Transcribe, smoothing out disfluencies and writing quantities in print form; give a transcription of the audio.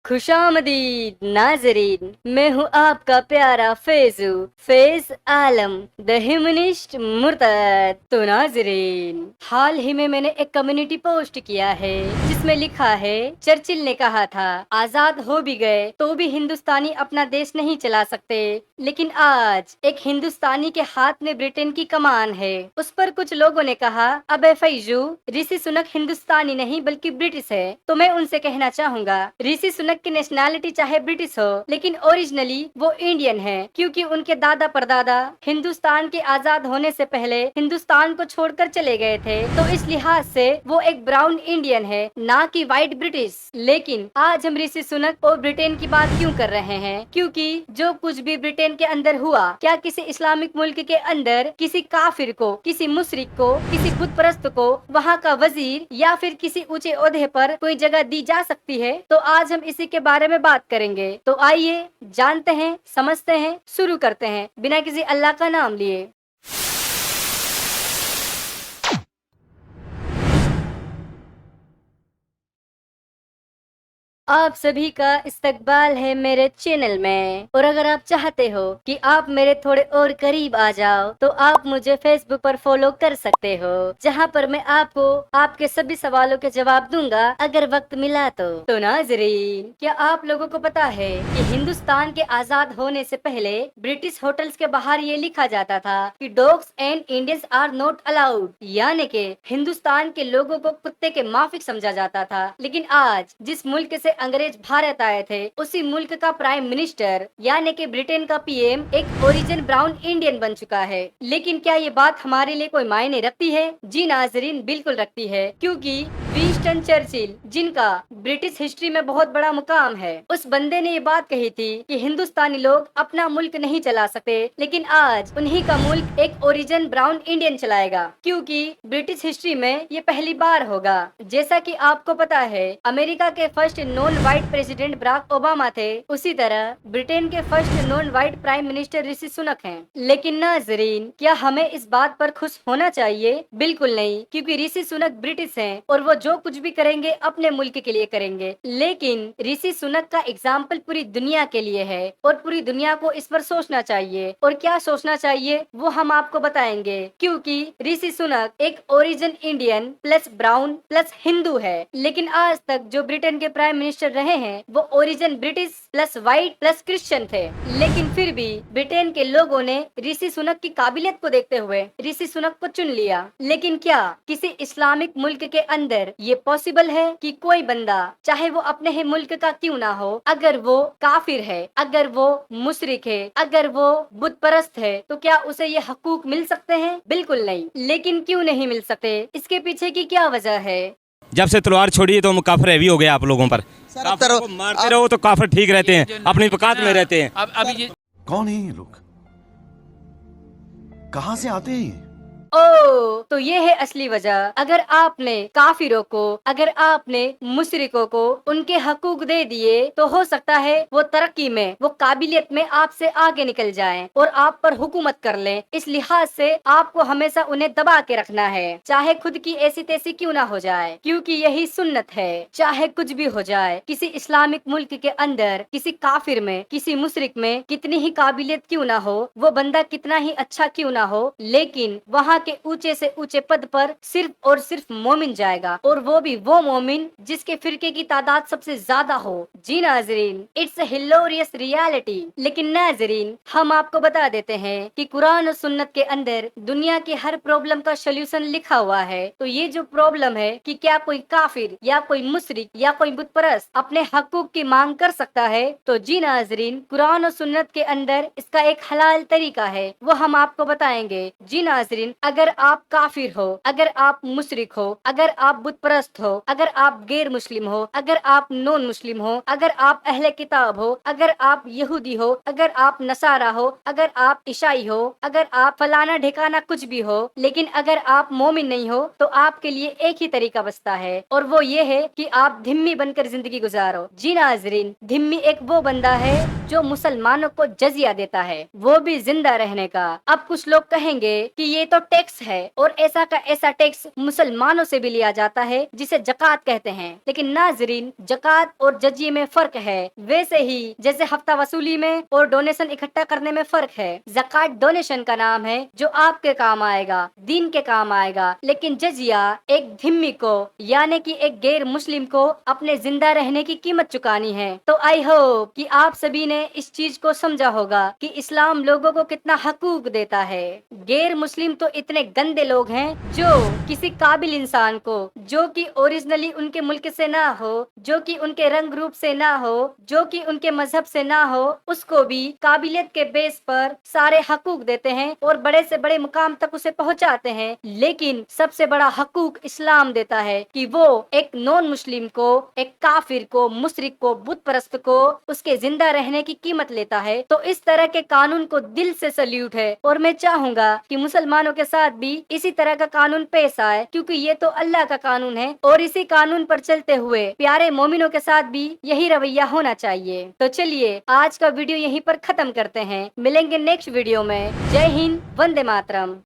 खुशामदीद नाजरीन, मैं हूँ आपका प्यारा फैज आलम द ह्यूमनिस्ट मुर्तद। तो नाजरीन, हाल ही में मैंने एक कम्युनिटी पोस्ट किया है जिसमें लिखा है, चर्चिल ने कहा था आजाद हो भी गए तो भी हिंदुस्तानी अपना देश नहीं चला सकते, लेकिन आज एक हिंदुस्तानी के हाथ में ब्रिटेन की कमान है। उस पर कुछ लोगों ने कहा, अबे फैजू, ऋषि सुनक हिंदुस्तानी नहीं बल्कि ब्रिटिश है। तो मैं उनसे कहना चाहूंगा, ऋषि सुनक की नेशनैलिटी चाहे ब्रिटिश हो, लेकिन ओरिजिनली वो इंडियन है, क्योंकि उनके दादा परदादा हिंदुस्तान के आजाद होने से पहले हिंदुस्तान को छोड़कर चले गए थे। तो इस लिहाज से वो एक ब्राउन इंडियन है, ना कि व्हाइट ब्रिटिश। लेकिन आज हम ऋषि सुनक और ब्रिटेन की बात क्यों कर रहे हैं? क्योंकि जो कुछ भी ब्रिटेन के अंदर हुआ, क्या किसी इस्लामिक मुल्क के अंदर किसी काफिर को, किसी मुशरिक को, किसी बुत परस्त को वहाँ का वजीर या फिर किसी ऊंचे ओहदे पर कोई जगह दी जा सकती है? तो आज हम इसी के बारे में बात करेंगे। तो आइए जानते हैं, समझते हैं, शुरू करते हैं बिना किसी अल्लाह का नाम लिए। आप सभी का इस्तकबाल है मेरे चैनल में, और अगर आप चाहते हो कि आप मेरे थोड़े और करीब आ जाओ तो आप मुझे फेसबुक पर फॉलो कर सकते हो, जहां पर मैं आपको आपके सभी सवालों के जवाब दूंगा अगर वक्त मिला तो नाजरीन, क्या आप लोगों को पता है कि हिंदुस्तान के आजाद होने से पहले ब्रिटिश होटल्स के बाहर ये लिखा जाता था कि dogs and Indians are not allowed, यानी कि हिंदुस्तान के लोगों को कुत्ते के माफिक समझा जाता था। लेकिन आज जिस मुल्क से अंग्रेज भारत आए थे, उसी मुल्क का प्राइम मिनिस्टर यानी कि ब्रिटेन का पीएम एक ओरिजिन ब्राउन इंडियन बन चुका है। लेकिन क्या ये बात हमारे लिए कोई मायने रखती है? जी नाजरीन, बिल्कुल रखती है, क्योंकि विंस्टन चर्चिल, जिनका ब्रिटिश हिस्ट्री में बहुत बड़ा मुकाम है, उस बंदे ने ये बात कही थी कि हिंदुस्तानी लोग अपना मुल्क नहीं चला सकते, लेकिन आज उन्हीं का मुल्क एक ओरिजिन ब्राउन इंडियन चलाएगा, क्योंकि ब्रिटिश हिस्ट्री में ये पहली बार होगा। जैसा कि आपको पता है, अमेरिका के first non white president Barack Obama थे, उसी तरह ब्रिटेन के first non white prime minister Rishi Sunak हैं। लेकिन नाजरीन, क्या हमें इस बात पर खुश होना चाहिए? बिल्कुल नहीं, क्योंकि ऋषि सुनक ब्रिटिश हैं और वो जो कुछ भी करेंगे अपने मुल्क के लिए करेंगे। लेकिन ऋषि सुनक का एग्जाम्पल पूरी दुनिया के लिए है और पूरी दुनिया को इस पर सोचना चाहिए। और क्या सोचना चाहिए वो हम आपको बताएंगे, क्योंकि ऋषि सुनक एक origin Indian plus brown plus Hindu है। लेकिन आज तक जो ब्रिटेन के प्राइम मिनिस्टर रहे हैं वो origin British plus white plus Christian थे। लेकिन फिर भी ब्रिटेन के लोगों ने ऋषि सुनक की काबिलियत को देखते हुए ऋषि सुनक को चुन लिया। लेकिन क्या किसी इस्लामिक मुल्क के अंदर ये पॉसिबल है कि कोई बंदा, चाहे वो अपने ही मुल्क का क्यों ना हो, अगर वो काफिर है, अगर वो मुशरिक है, अगर वो बुत परस्त है, तो क्या उसे ये हकूक मिल सकते हैं? बिल्कुल नहीं। लेकिन क्यों नहीं मिल सकते? इसके पीछे की क्या वजह है? जब से तलवार छोड़ी तो काफिर हैवी हो गया आप लोगों पर। काफिर को मारते रहो तो काफिर ठीक रहते हैं, अपनी औकात में रहते हैं। अब अभी ये कौन है ये लोग? कहां से आते हैं? ओ, तो ये है असली वजह। अगर आपने काफिरों को, अगर आपने मुशरिकों को उनके हकूक दे दिए, तो हो सकता है वो तरक्की में, वो काबिलियत में आपसे आगे निकल जाएं और आप पर हुकूमत कर लें। इस लिहाज से आपको हमेशा उन्हें दबा के रखना है, चाहे खुद की ऐसी तैसी क्यों ना हो जाए, क्योंकि यही सुन्नत है। चाहे कुछ भी हो जाए, किसी इस्लामिक मुल्क के अंदर, किसी काफिर में, किसी मुशरिक में कितनी ही काबिलियत क्यों ना हो, वो बंदा कितना ही अच्छा क्यों ना हो, लेकिन वहाँ के ऊंचे से ऊंचे पद पर सिर्फ और सिर्फ मोमिन जाएगा, और वो भी वो मोमिन जिसके फिरके की तादाद सबसे ज्यादा हो। जी नाजरीन, इट्स अ हिलोरियस रियलिटी। लेकिन नाजरीन, हम आपको बता देते हैं कि कुरान और सुन्नत के अंदर दुनिया की हर प्रॉब्लम का सोल्यूशन लिखा हुआ है। तो ये जो प्रॉब्लम है कि क्या कोई काफिर या कोई मुशरिक या कोई बुत परस्त अपने हकूक की मांग कर सकता है, तो जी नाजरीन, कुरान और सुन्नत के अंदर इसका एक हलाल तरीका है, वो हम आपको बताएंगे। जी नाजरीन, अगर आप काफिर हो, अगर आप मुशरिक हो, अगर आप बुत परस्त हो, अगर आप गैर मुस्लिम हो, अगर आप नॉन मुस्लिम हो, अगर आप अहले किताब हो, अगर आप यहूदी हो, अगर आप नसारा हो, अगर आप ईसाई हो, अगर आप फलाना ढिकाना कुछ भी हो, लेकिन अगर आप मोमिन नहीं हो, तो आपके लिए एक ही तरीका बचता है, और वो ये है कि आप धिम्मी बनकर जिंदगी गुजारो। जी नाजरीन, धिम्मी एक वो बंदा है जो मुसलमानों को जजिया देता है, वो भी जिंदा रहने का। अब कुछ लोग कहेंगे कि ये तो टैक्स है और ऐसा का ऐसा टैक्स मुसलमानों से भी लिया जाता है जिसे जकात कहते हैं। लेकिन नाजरीन, जकात और जजिये में फर्क है। वैसे ही जैसे हफ्ता वसूली में और डोनेशन इकट्ठा करने में फर्क है। जकात डोनेशन का नाम है जो आपके काम आएगा, दीन के काम आएगा। लेकिन जजिया एक धिम्मी को यानी कि एक गैर मुस्लिम को अपने जिंदा रहने की कीमत चुकानी है। तो आई होप कि आप सभी ने इस चीज को समझा होगा कि इस्लाम लोगों को कितना हकूक देता है। गैर मुस्लिम तो इतने गंदे लोग हैं जो किसी काबिल इंसान को, जो कि ओरिजिनली उनके मुल्क से ना हो, जो कि उनके रंग रूप से ना हो, जो कि उनके मजहब से ना हो, उसको भी काबिलियत के बेस पर सारे हकूक देते हैं और बड़े से बड़े मुकाम तक उसे पहुंचाते हैं। लेकिन सबसे बड़ा हकूक इस्लाम देता है कि वो एक नॉन मुस्लिम को, एक काफिर को, मुशरिक को, बुत परस्त को उसके जिंदा रहने की कीमत लेता है। तो इस तरह के कानून को दिल से सल्यूट है और मैं चाहूंगा कि मुसलमानों के साथ भी इसी तरह का कानून पेश आए, क्योंकि ये तो अल्लाह का कानून है और इसी कानून पर चलते हुए प्यारे मोमिनों के साथ भी यही रवैया होना चाहिए। तो चलिए आज का वीडियो यहीं पर खत्म करते हैं, मिलेंगे नेक्स्ट वीडियो में। जय हिंद, वंदे मातरम।